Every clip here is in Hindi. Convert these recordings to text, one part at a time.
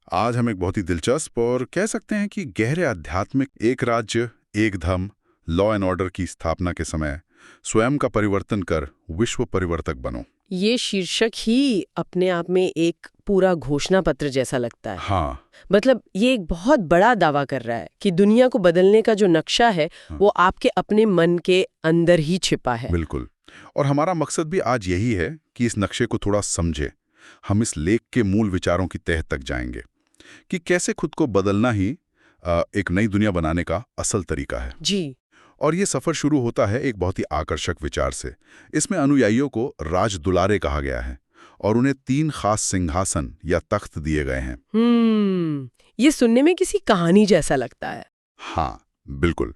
आज हम एक बहुत ही दिलचस्प और कह सकते हैं कि गहरे आध्यात्मिक एक राज्य एक धर्म लॉ एंड ऑर्डर की स्थापना के समय स्वयं का परिवर्तन कर विश्व परिवर्तक बनो। ये शीर्षक ही अपने आप में एक पूरा घोषणा पत्र जैसा लगता है। हाँ। मतलब ये एक बहुत बड़ा दावा कर रहा है कि दुनिया को बदलने का जो नक्शा है वो आपके अपने मन के अंदर ही छिपा है। बिल्कुल। और हमारा मकसद भी आज यही है कि इस नक्शे को थोड़ा समझे। हम इस लेख के मूल विचारों की तह तक जाएंगे कि कैसे खुद को बदलना ही एक नई दुनिया बनाने का असल तरीका है। जी। और ये सफर शुरू होता है एक बहुत ही आकर्षक विचार से। इसमें अनुयायियों को राज दुलारे कहा गया है और उन्हें 3 खास सिंहासन या तख्त दिए गए हैं। ये सुनने में किसी कहानी जैसा लगता है। हाँ, बिल्कुल।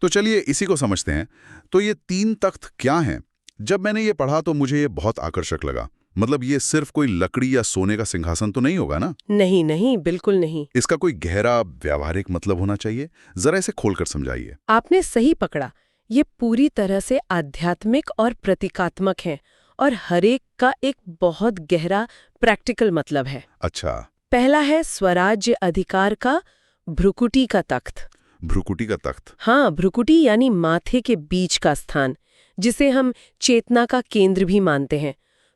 तो चलिए इसी को समझते हैं। तो ये 3 तख्त क्या हैं? जब मैंने ये पढ़ा तो मुझे ये बहुत आकर्षक लगा। मतलब ये सिर्फ कोई लकड़ी या सोने का सिंहासन तो नहीं होगा ना? नहीं नहीं, बिल्कुल नहीं। इसका कोई गहरा व्यावहारिक मतलब होना चाहिए। जरा इसे खोलकर समझाइए। आपने सही पकड़ा। ये पूरी तरह से आध्यात्मिक और प्रतीकात्मक है और हर एक का एक बहुत गहरा प्रैक्टिकल मतलब है। अच्छा। पहला है स्वराज्य अधिकार का भ्रुकुटी का तख्त। भ्रुकुटी का तख्त। हाँ, भ्रुकुटी यानी माथे के बीच का स्थान, जिसे हम चेतना का केंद्र भी मानते हैं।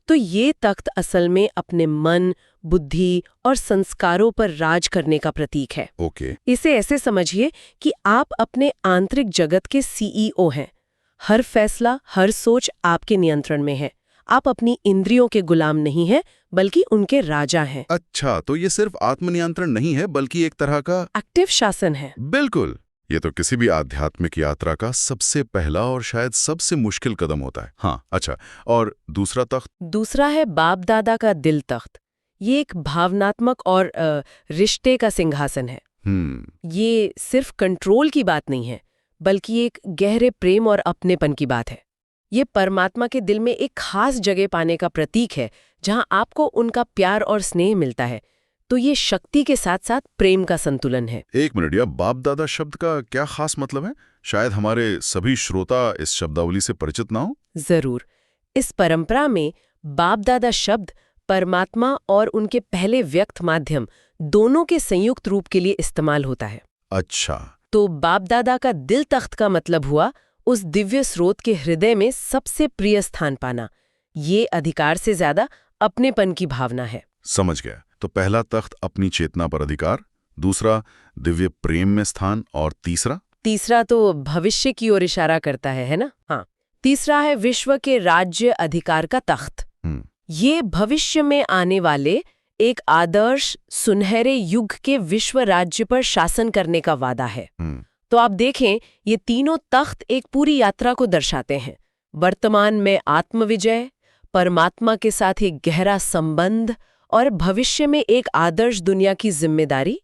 तो ये तख्त असल में अपने मन, बुद्धि और संस्कारों पर राज करने का प्रतीक है। ओके। इसे ऐसे समझिए कि आप अपने आंतरिक जगत के सीईओ हैं। हर फैसला, हर सोच आपके नियंत्रण में है। आप अपनी इंद्रियों के गुलाम नहीं हैं, बल्कि उनके राजा हैं। अच्छा, तो ये सिर्फ आत्मनियंत्रण नहीं है बल्कि एक तरह का एक्टिव शासन है। बिल्कुल। ये तो किसी भी आध्यात्मिक यात्रा का सबसे पहला और शायद सबसे मुश्किल कदम होता है। हाँ, अच्छा। और दूसरा तख्त? दूसरा है बाप दादा का दिल तख्त। ये एक भावनात्मक और रिश्ते का सिंहासन है। ये सिर्फ कंट्रोल की बात नहीं है, बल्कि एक गहरे प्रेम और अपनेपन की बात है। ये परमात्मा के दिल में एक खास जगह पाने का प्रतीक है, जहां आपको उनका प्यार और स्नेह मिलता है। तो ये शक्ति के साथ साथ प्रेम का संतुलन है। एक मिनट, या बाप दादा शब्द का क्या खास मतलब है? शायद हमारे सभी श्रोता इस शब्दावली से परिचित ना हो। जरूर। इस परंपरा में बाप दादा शब्द परमात्मा और उनके पहले व्यक्त माध्यम दोनों के संयुक्त रूप के लिए इस्तेमाल होता है। अच्छा। तो बाप दादा का दिल तख्त का मतलब हुआ उस दिव्य स्रोत के हृदय में सबसे प्रिय स्थान पाना। ये अधिकार से ज्यादा अपनेपन की भावना है। समझ गया। तो पहला तख्त अपनी चेतना पर अधिकार, दूसरा दिव्य प्रेम में स्थान, और तीसरा तो भविष्य की ओर इशारा करता है ना? हाँ। तीसरा है विश्व के राज्य अधिकार का तख्त। ये भविष्य में आने वाले एक आदर्श सुनहरे युग के विश्व राज्य पर शासन करने का वादा है। तो आप देखें, ये तीनों तख्त एक पूरी यात्रा को दर्शाते हैं। वर्तमान में आत्मविजय, परमात्मा के साथ एक गहरा संबंध और भविष्य में एक आदर्श दुनिया की जिम्मेदारी।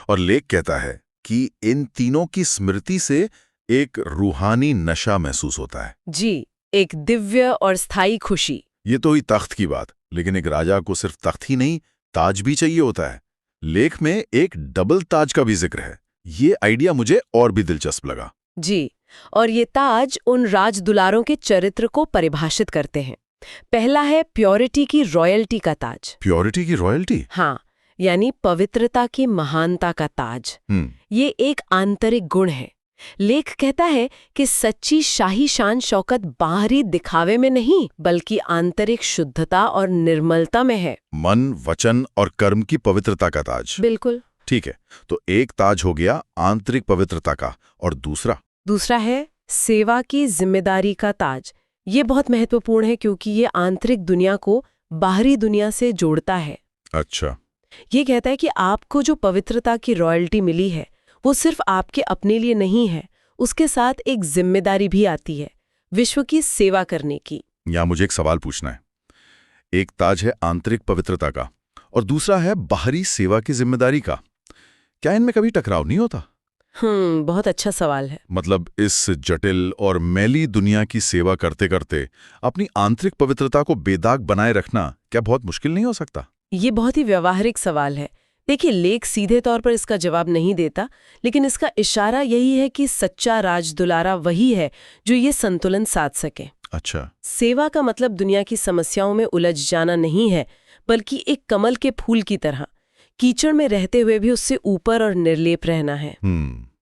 और लेख कहता है कि इन तीनों की स्मृति से एक रूहानी नशा महसूस होता है। जी, एक दिव्य और स्थायी खुशी। ये तो ही तख्त की बात, लेकिन एक राजा को सिर्फ तख्त ही नहीं, ताज भी चाहिए होता है। लेख में एक डबल ताज का भी जिक्र है। ये आइडिया मुझे और भी दिलचस्प लगा। जी, और ये ताज उन राजदुलारों के चरित्र को परिभाषित करते हैं। पहला है प्योरिटी की रॉयल्टी का ताज। प्योरिटी की रॉयल्टी? हाँ, यानी पवित्रता की महानता का ताज। ये एक आंतरिक गुण है। लेख कहता है कि सच्ची शाही शान शौकत बाहरी दिखावे में नहीं, बल्कि आंतरिक शुद्धता और निर्मलता में है। मन, वचन और कर्म की पवित्रता का ताज। बिल्कुल। ठीक है, तो एक ताज हो गया आंतरिक पवित्रता का, और दूसरा है सेवा की जिम्मेदारी का ताज। ये बहुत महत्वपूर्ण है क्योंकि ये आंतरिक दुनिया को बाहरी दुनिया से जोड़ता है। अच्छा। ये कहता है कि आपको जो पवित्रता की रॉयल्टी मिली है वो सिर्फ आपके अपने लिए नहीं है, उसके साथ एक जिम्मेदारी भी आती है, विश्व की सेवा करने की। यहाँ मुझे एक सवाल पूछना है। एक ताज है आंतरिक पवित्रता का और दूसरा है बाहरी सेवा की जिम्मेदारी का। क्या इनमें कभी टकराव नहीं होता? बहुत अच्छा सवाल है। मतलब इस जटिल और मैली दुनिया की सेवा करते करते अपनी आंतरिक पवित्रता को बेदाग बनाए रखना क्या बहुत मुश्किल नहीं हो सकता? ये बहुत ही व्यवहारिक सवाल है। देखिए, लेख सीधे तौर पर इसका जवाब नहीं देता, लेकिन इसका इशारा यही है कि सच्चा राजदुलारा वही है जो ये संतुलन साध सके। अच्छा। सेवा का मतलब दुनिया की समस्याओं में उलझ जाना नहीं है, बल्कि एक कमल के फूल की तरह कीचड़ में रहते हुए भी उससे ऊपर और निर्लेप रहना है।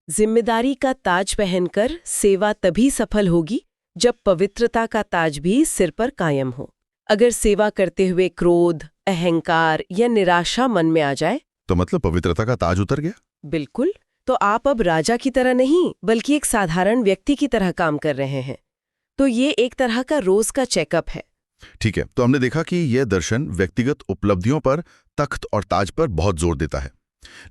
जिम्मेदारी का ताज पहनकर सेवा तभी सफल होगी जब पवित्रता का ताज भी सिर पर कायम हो। अगर सेवा करते हुए क्रोध, अहंकार या निराशा मन में आ जाए तो मतलब पवित्रता का ताज उतर गया। बिल्कुल, तो आप अब राजा की तरह नहीं बल्कि एक साधारण व्यक्ति की तरह काम कर रहे हैं। तो ये एक तरह का रोज का चेकअप है। ठीक है, तो हमने देखा कि यह दर्शन व्यक्तिगत उपलब्धियों पर, तख्त और ताज पर बहुत जोर देता है।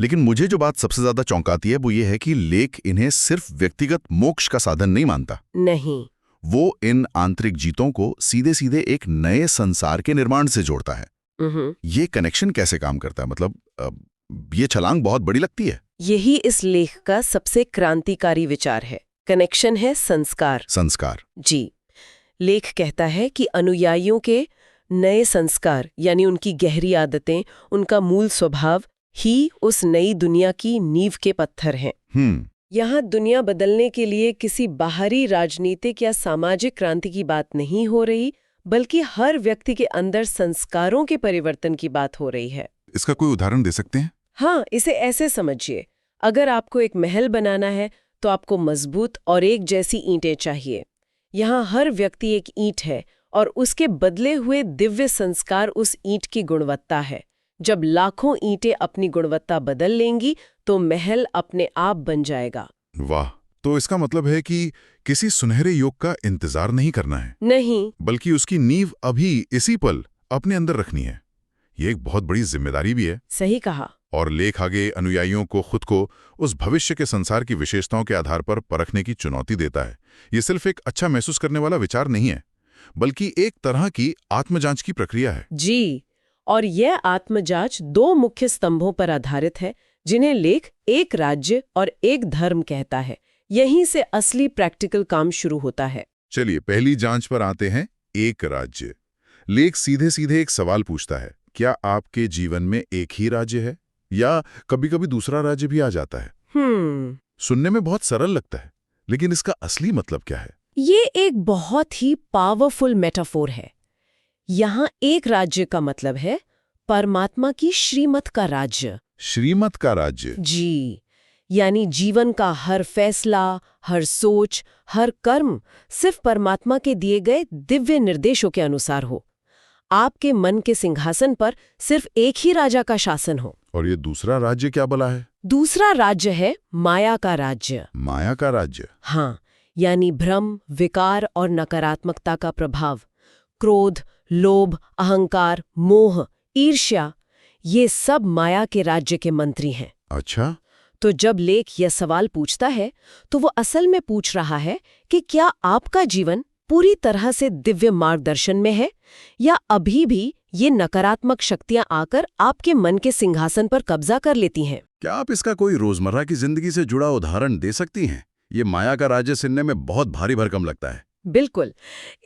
लेकिन मुझे जो बात सबसे ज्यादा चौंकाती है वो ये है कि लेख इन्हें सिर्फ व्यक्तिगत मोक्ष का साधन नहीं मानता। नहीं, वो इन आंतरिक जीतों को सीधे सीधे एक नए संसार के निर्माण से जोड़ता है। ये कनेक्शन कैसे काम करता है? मतलब ये छलांग बहुत बड़ी लगती है। यही इस लेख का सबसे क्रांतिकारी विचार है। कनेक्शन है संस्कार। संस्कार। जी, लेख कहता है कि अनुयायियों के नए संस्कार यानी उनकी गहरी आदतें, उनका मूल स्वभाव ही उस नई दुनिया की नींव के पत्थर हैं। यहाँ दुनिया बदलने के लिए किसी बाहरी राजनीतिक या सामाजिक क्रांति की बात नहीं हो रही, बल्कि हर व्यक्ति के अंदर संस्कारों के परिवर्तन की बात हो रही है। इसका कोई उदाहरण दे सकते हैं? हाँ, इसे ऐसे समझिए, अगर आपको एक महल बनाना है तो आपको मजबूत और एक जैसी ईंटें चाहिए। यहाँ हर व्यक्ति एक ईंट है और उसके बदले हुए दिव्य संस्कार उस ईंट की गुणवत्ता है। जब लाखों ईंटें अपनी गुणवत्ता बदल लेंगी तो महल अपने आप बन जाएगा। वाह! तो इसका मतलब है कि किसी सुनहरे युग का इंतजार नहीं करना है, नहीं, बल्कि उसकी नींव अभी इसी पल अपने अंदर रखनी है। ये एक बहुत बड़ी जिम्मेदारी भी है। सही कहा। और लेख आगे अनुयायियों को खुद को उस भविष्य के संसार की विशेषताओं के आधार पर परखने की चुनौती देता है। ये सिर्फ एक अच्छा महसूस करने वाला विचार नहीं है, बल्कि एक तरह की आत्मजांच की प्रक्रिया है। जी, और यह आत्मजांच दो मुख्य स्तंभों पर आधारित है, जिन्हें लेख एक राज्य और एक धर्म कहता है। यहीं से असली प्रैक्टिकल काम शुरू होता है। चलिए पहली जांच पर आते हैं, एक राज्य। लेख सीधे सीधे एक सवाल पूछता है, क्या आपके जीवन में एक ही राज्य है या कभी-कभी दूसरा राज्य भी आ जाता है? सुनने में बहुत सरल लगता है, लेकिन इसका असली मतलब क्या है? ये एक बहुत ही पावरफुल मेटाफोर है। यहाँ एक राज्य का मतलब है परमात्मा की श्रीमत का राज्य। श्रीमत का राज्य? जी, यानी जीवन का हर फैसला, हर सोच, हर कर्म सिर्फ परमात्मा के दिए गए दिव्य निर्देशों के अनुसार हो। आपके मन के सिंहासन पर सिर्फ एक ही राजा का शासन हो। और ये दूसरा राज्य क्या भला है? दूसरा राज्य है माया का राज्य। माया का राज्य? हाँ, यानी भ्रम, विकार और नकारात्मकता का प्रभाव। क्रोध, लोभ, अहंकार, मोह, ईर्ष्या, ये सब माया के राज्य के मंत्री हैं। अच्छा। तो जब लेख यह सवाल पूछता है तो वो असल में पूछ रहा है कि क्या आपका जीवन पूरी तरह से दिव्य मार्गदर्शन में है या अभी भी ये नकारात्मक शक्तियां आकर आपके मन के सिंहासन पर कब्जा कर लेती हैं? क्या आप इसका कोई रोजमर्रा की जिंदगी से जुड़ा उदाहरण दे सकती हैं? ये माया का राज्य सुनने में बहुत भारी भरकम लगता है। बिल्कुल,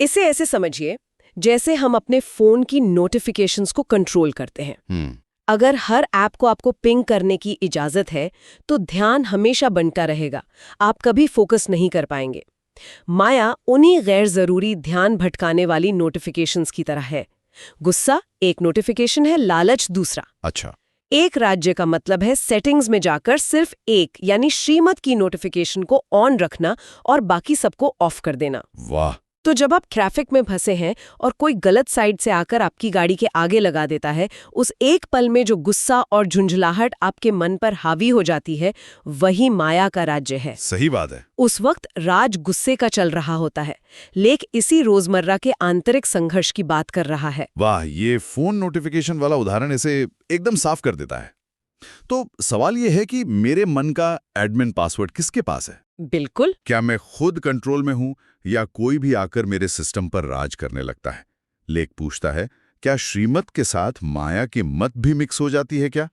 इसे ऐसे समझिए जैसे हम अपने फोन की नोटिफिकेशंस को कंट्रोल करते हैं। अगर हर ऐप को आपको पिंग करने की इजाजत है तो ध्यान हमेशा बंटा रहेगा, आप कभी फोकस नहीं कर पाएंगे। माया उन्हीं गैर जरूरी ध्यान भटकाने वाली नोटिफिकेशंस की तरह है। गुस्सा एक नोटिफिकेशन है, लालच दूसरा। अच्छा। एक राज्य का मतलब है सेटिंग्स में जाकर सिर्फ एक यानी श्रीमत की नोटिफिकेशन को ऑन रखना और बाकी सबको ऑफ कर देना। वाह! तो जब आप ट्रैफिक में फंसे हैं और कोई गलत साइड से आकर आपकी गाड़ी के आगे लगा देता है, उस एक पल में जो गुस्सा और झुंझलाहट आपके मन पर हावी हो जाती है, वही माया का राज्य है। सही बात है। उस वक्त राज गुस्से का चल रहा होता है। लेख इसी रोजमर्रा के आंतरिक संघर्ष की बात कर रहा है। वाह, ये फोन नोटिफिकेशन वाला उदाहरण इसे एकदम साफ कर देता है। तो सवाल ये है कि मेरे मन का एडमिन पासवर्ड किसके पास है? बिल्कुल। क्या मैं खुद कंट्रोल में हूं या कोई भी आकर मेरे सिस्टम पर राज करने लगता है? लेख पूछता है, क्या श्रीमत के साथ माया की मत भी मिक्स हो जाती है क्या?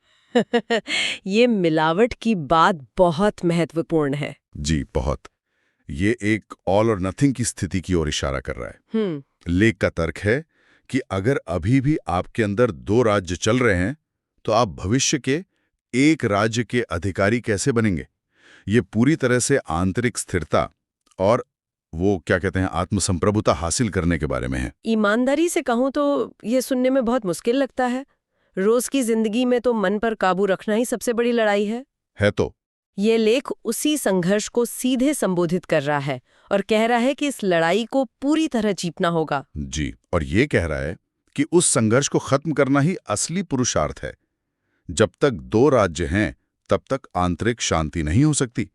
ये मिलावट की बात बहुत महत्वपूर्ण है। जी, बहुत। ये एक ऑल और नथिंग की स्थिति की ओर इशारा कर रहा है। लेख का तर्क है कि अगर अभी भी आपके अंदर दो राज्य चल रहे हैं, तो आप भविष्य के एक राज्य के अधिकारी कैसे बनेंगे? ये पूरी तरह से आंतरिक स्थिरता और वो क्या कहते हैं आत्मसंप्रभुता हासिल करने के बारे में है। ईमानदारी से कहूं तो ये सुनने में बहुत मुश्किल लगता है। रोज की जिंदगी में तो मन पर काबू रखना ही सबसे बड़ी लड़ाई है। तो ये लेख उसी संघर्ष को सीधे संबोधित कर रहा है और कह रहा है कि इस लड़ाई को पूरी तरह जीतना होगा। जी, और ये कह रहा है कि उस संघर्ष को खत्म करना ही असली पुरुषार्थ है। जब तक दो राज्य हैं तब तक आंतरिक शांति नहीं हो सकती।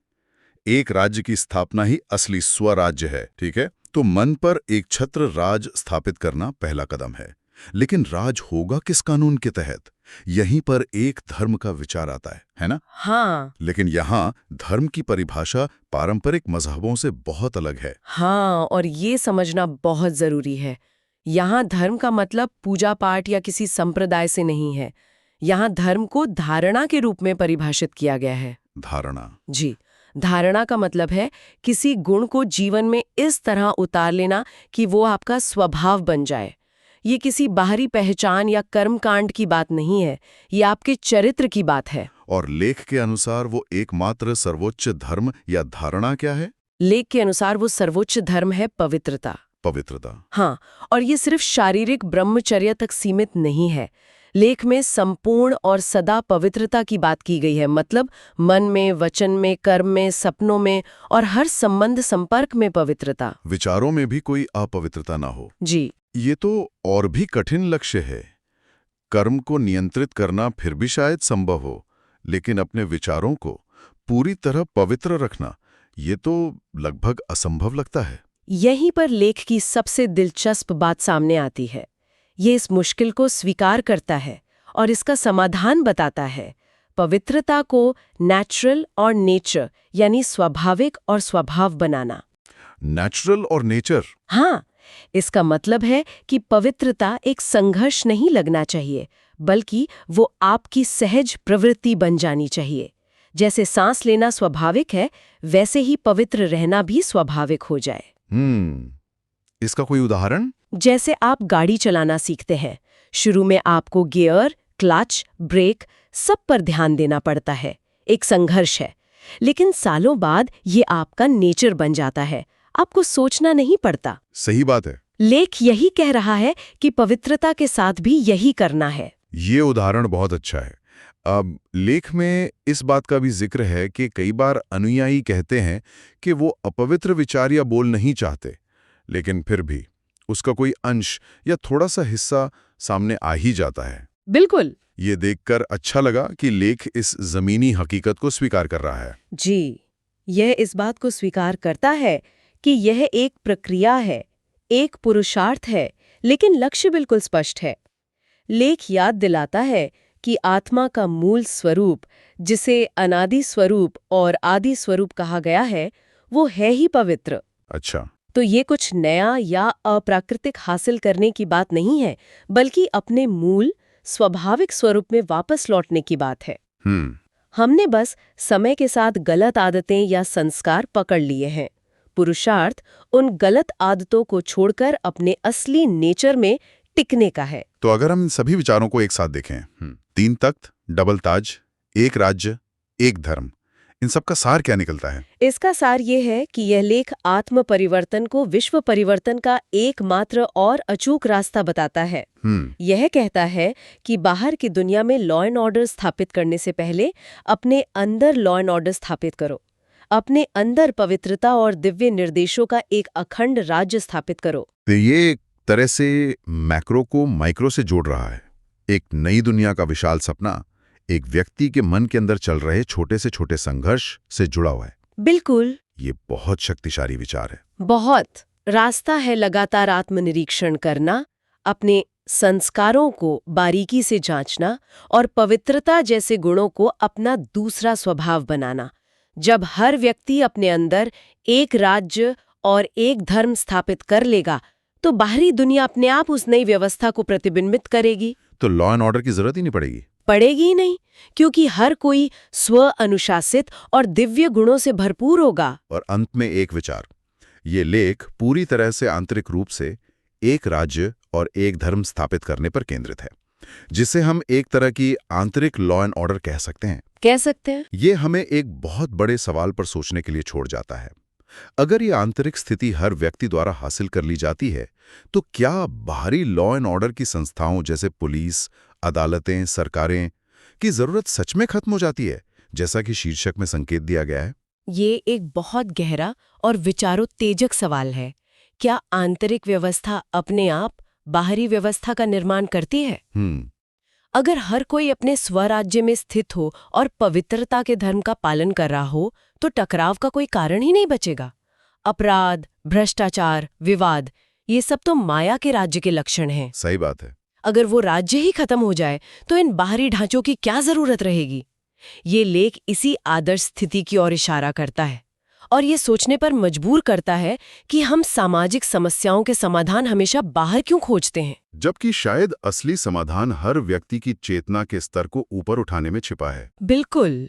एक राज्य की स्थापना ही असली स्वराज्य है, ठीक है? तो मन पर एक छत्र राज स्थापित करना पहला कदम है। लेकिन राज होगा किस कानून के तहत? यहीं पर एक धर्म का विचार आता है ना? हाँ। लेकिन यहाँ धर्म की परिभाषा पारंपरिक मजहबों से बहुत अलग है। हाँ, और ये समझना बहुत जरूरी है। यहाँ धर्म का मतलब पूजा पाठ या किसी संप्रदाय से नहीं है। यहाँ धर्म को धारणा के रूप में परिभाषित किया गया है। धारणा? जी, धारणा का मतलब है किसी गुण को जीवन में इस तरह उतार लेना कि वो आपका स्वभाव बन जाए। ये किसी बाहरी पहचान या कर्मकांड की बात नहीं है, ये आपके चरित्र की बात है। और लेख के अनुसार वो एकमात्र सर्वोच्च धर्म या धारणा क्या है? लेख के अनुसार वो सर्वोच्च धर्म है पवित्रता। पवित्रता? हाँ, और ये सिर्फ शारीरिक ब्रह्मचर्य तक सीमित नहीं है। लेख में संपूर्ण और सदा पवित्रता की बात की गई है, मतलब मन में, वचन में, कर्म में, सपनों में और हर संबंध संपर्क में पवित्रता। विचारों में भी कोई अपवित्रता ना हो। जी, ये तो और भी कठिन लक्ष्य है। कर्म को नियंत्रित करना फिर भी शायद संभव हो, लेकिन अपने विचारों को पूरी तरह पवित्र रखना, ये तो लगभग असंभव लगता है। यहीं पर लेख की सबसे दिलचस्प बात सामने आती है। ये इस मुश्किल को स्वीकार करता है और इसका समाधान बताता है। पवित्रता को नेचुरल और नेचर यानी स्वाभाविक और स्वभाव बनाना। नेचुरल और नेचर? हाँ, इसका मतलब है कि पवित्रता एक संघर्ष नहीं लगना चाहिए, बल्कि वो आपकी सहज प्रवृत्ति बन जानी चाहिए। जैसे सांस लेना स्वाभाविक है, वैसे ही पवित्र रहना भी स्वाभाविक हो जाए। इसका कोई उदाहरण? जैसे आप गाड़ी चलाना सीखते हैं, शुरू में आपको गियर, क्लच, ब्रेक सब पर ध्यान देना पड़ता है, एक संघर्ष है। लेकिन सालों बाद ये आपका नेचर बन जाता है, आपको सोचना नहीं पड़ता। सही बात है। लेख यही कह रहा है कि पवित्रता के साथ भी यही करना है। ये उदाहरण बहुत अच्छा है। अब लेख में इस बात का भी जिक्र है कि कई बार अनुयायी कहते हैं कि वो अपवित्र विचार या बोल नहीं चाहते, लेकिन फिर भी उसका कोई अंश या थोड़ा सा हिस्सा सामने आ ही जाता है। बिल्कुल। ये देखकर अच्छा लगा कि लेख इस जमीनी हकीकत को स्वीकार कर रहा है। जी, यह इस बात को स्वीकार करता है कि यह एक प्रक्रिया है, एक पुरुषार्थ है, लेकिन लक्ष्य बिल्कुल स्पष्ट है। लेख याद दिलाता है कि आत्मा का मूल स्वरूप, जिसे अनादि स्वरूप और आदि स्वरूप कहा गया है, वो है ही पवित्र। अच्छा। तो ये कुछ नया या अप्राकृतिक हासिल करने की बात नहीं है, बल्कि अपने मूल स्वाभाविक स्वरूप में वापस लौटने की बात है। हमने बस समय के साथ गलत आदतें या संस्कार पकड़ लिए हैं। पुरुषार्थ उन गलत आदतों को छोड़कर अपने असली नेचर में टिकने का है। तो अगर हम इन सभी विचारों को एक साथ देखें, 3 तख्त, डबल ताज, एक राज्य, एक धर्म, इन सब का सार क्या निकलता है? इसका सार ये है कि यह लेख आत्म परिवर्तन को विश्व परिवर्तन का एकमात्र और अचूक रास्ता बताता है। यह कहता है कि बाहर की दुनिया में लॉ एंड ऑर्डर स्थापित करने से पहले अपने अंदर लॉ एंड ऑर्डर स्थापित करो। अपने अंदर पवित्रता और दिव्य निर्देशों का एक अखंड राज्य स्थापित करो। तो ये एक तरह से मैक्रो को माइक्रो से जोड़ रहा है। एक नई दुनिया का विशाल सपना एक व्यक्ति के मन के अंदर चल रहे छोटे से छोटे संघर्ष से जुड़ा हुआ है। बिल्कुल। ये बहुत शक्तिशाली विचार है। बहुत। रास्ता है लगातार आत्मनिरीक्षण करना, अपने संस्कारों को बारीकी से जांचना और पवित्रता जैसे गुणों को अपना दूसरा स्वभाव बनाना। जब हर व्यक्ति अपने अंदर एक राज्य और एक धर्म स्थापित कर लेगा, तो बाहरी दुनिया अपने आप उस नई व्यवस्था को प्रतिबिंबित करेगी। तो लॉ एंड ऑर्डर की जरूरत ही नहीं पड़ेगी। पड़ेगी ही नहीं, क्योंकि हर कोई स्व अनुशासित और दिव्य गुणों से भरपूर होगा। और अंत में एक विचार, ये लेख पूरी तरह से आंतरिक रूप से एक राज्य और एक धर्म स्थापित करने पर केंद्रित है, जिसे हम एक तरह की आंतरिक लॉ एंड ऑर्डर कह सकते हैं। कह सकते हैं। ये हमें एक बहुत बड़े सवाल पर सोचने के लिए छोड़ जाता है। अगर ये आंतरिक स्थिति हर व्यक्ति द्वारा हासिल कर ली जाती है, तो क्या बाहरी लॉ एंड ऑर्डर की संस्थाओं जैसे पुलिस, अदालतें, सरकारें की जरूरत सच में खत्म हो जाती है, जैसा कि शीर्षक में संकेत दिया गया है? ये एक बहुत गहरा और विचारोत्तेजक सवाल है। क्या आंतरिक व्यवस्था अपने आप बाहरी व्यवस्था का निर्माण करती है? अगर हर कोई अपने स्वराज्य में स्थित हो और पवित्रता के धर्म का पालन कर रहा हो, तो टकराव का कोई कारण ही नहीं बचेगा। अपराध, भ्रष्टाचार, विवाद, ये सब तो माया के राज्य के लक्षण हैं। सही बात है। अगर वो राज्य ही खत्म हो जाए तो इन बाहरी ढांचों की क्या जरूरत रहेगी? ये लेख इसी आदर्श स्थिति की ओर इशारा करता है और ये सोचने पर मजबूर करता है कि हम सामाजिक समस्याओं के समाधान हमेशा बाहर क्यों खोजते हैं, जबकि शायद असली समाधान हर व्यक्ति की चेतना के स्तर को ऊपर उठाने में छिपा है। बिल्कुल।